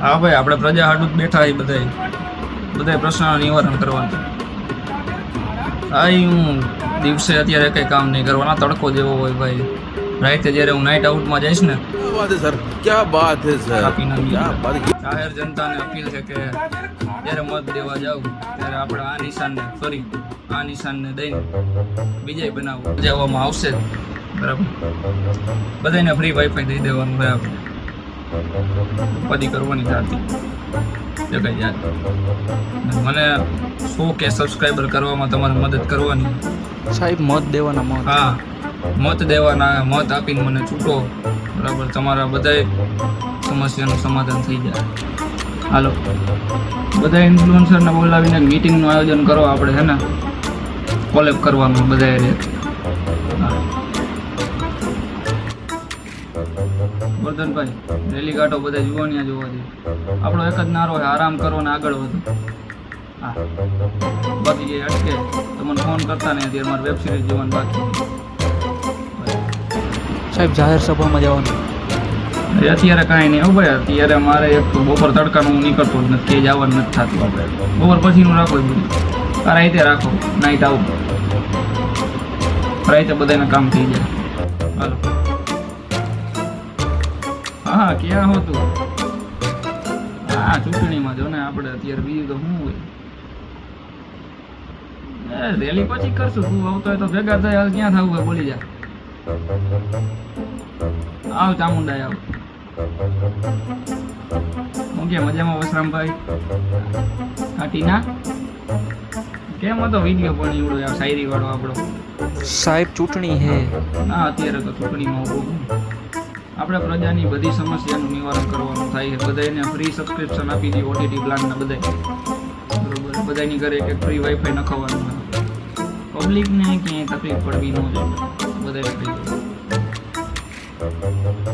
હા ભાઈ, આપણે પ્રજા હાટું જ બેઠા બધા પ્રશ્નોનું નિવારણ કરવાનું. હા, હું દિવસે અત્યારે કંઈ કામ નહીં કરવાના, તડકો જેવો હોય ભાઈ. રાતે જ્યારે હું નાઇટ આઉટમાં જઈશ ને, क्या बात है सर, જાહેર જનતાને અપીલ છે કે જ્યારે મત દેવા જાવ ત્યારે આપણે આ નિશાનને ફરી આ નિશાનને દઈને બીજે બનાવવું જવામાં આવશે. બરાબર, બધાને ફ્રી વાઈફાઈ દઈ દેવાનું ભાઈ. આપણે ઉપાધિ કરવાની થતી જગાઈ યાદ. મને 100K સબસ્ક્રાઈબર કરવામાં તમારે મદદ કરવાની સાહેબ. મત દેવાના મત. હા, મત દેવાના. મત આપીને મને છૂટો. બરાબર, તમારા બધાય સમસ્યાનું સમાધાન થઈ જાય. હાલો, બધા ઇન્ફ્લુએન્સરને બોલાવીને મીટિંગનું આયોજન કરો. આપણે છે ને કોલેબ કરવાનું બધાએ. વર્ધનભાઈ, રેલી કાઢો, બધા જોવાની જોવાથી. આપણો એક જ નારો છે, આરામ કરો ને આગળ વધો. હા, બાકી જે અટકે તમને ફોન કરતા ને અત્યારે મારે વેબ સિરીઝ જોવાનું બાકી. સાહેબ, જાહેર સભામાં જવાનું અત્યારે કાંઈ નહીં. ભાઈ, અત્યારે મારે એક તો બપોર તડકાનું હું નીકળતો જ નથી, કે જવાનું નથી થતું. આપણે બપોર પછીનું રાખો બધું. આ રાતે રાખો, નાઈટ આવું. રાતે બધાને કામ થઈ જાય. હાલો. હા, ક્યાં હોતું? હા, ચૂંટણીમાં જો ને આપણે અત્યારે બીજું તો શું હોય. રેલી પછી કરશું. તું આવતો હોય તો ભેગા થાય. હાલ ક્યાં થવું હોય બોલી જા. આવ ચામુંડા આવ. હું કે મજામાં વસરામભાઈ? હા ટીના, કેમ હતો વિડીયો પણ એવડો શાયરી વાળો આપણો? સાહેબ, ચૂંટણી હે. ના, અત્યારે તો ચૂંટણીમાં ઉભું. આપણે પ્રજાની બધી સમસ્યાનું નિવારણ કરવાનું થાય છે. બધાને ફ્રી સબસ્ક્રિપ્શન આપી દઈએ ઓટીટી પ્લાનના બધા. બરોબર, બધાની ઘરે એક ફ્રી વાઈફાઈ નખાવવાનું. પબ્લિકને ક્યાંય તકલીફ પડવી ન જોઈએ. બધા થઈ જાય.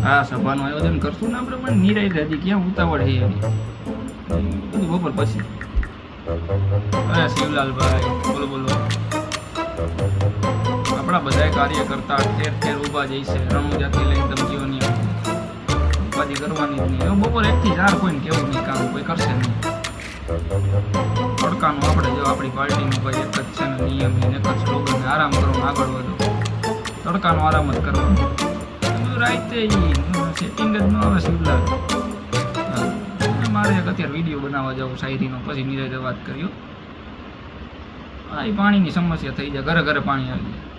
હા, સભાનું આયોજન કરશું ને આપણે, પણ નિરાય હજી ક્યાં ઉતાવળ છે એની. બધું બપોર પછી. અરે શિવલાલભાઈ, બોલો બોલો. આપણા બધા કાર્યકર્તા ઠેર ઠેર ઊભા જઈશે. રણુજાથી લઈને ધમકીઓની ઉપાધિ કરવાની જ નહીં. બપોર 1 થી 4 કોઈને કેવું નહીં, કામ કોઈ કરશે નહીં. તડકાનું આપણે જો આપણી પાર્ટીનું કોઈ એક જ છે ને નિયમ, એક જ સ્લોગન, આરામ કરો આગળ વધો. તડકાનો આરામ જ કરવાનો. રાતે સેટિંગ જ ન આવે શિવલાલ. મારે એક અત્યારે વિડીયો બનાવવા જવું શાયરીનો, પછી નિરાતે વાત કર્યો. હા, એ પાણીની સમસ્યા થઈ જાય. ઘરે ઘરે પાણી આવી જાય.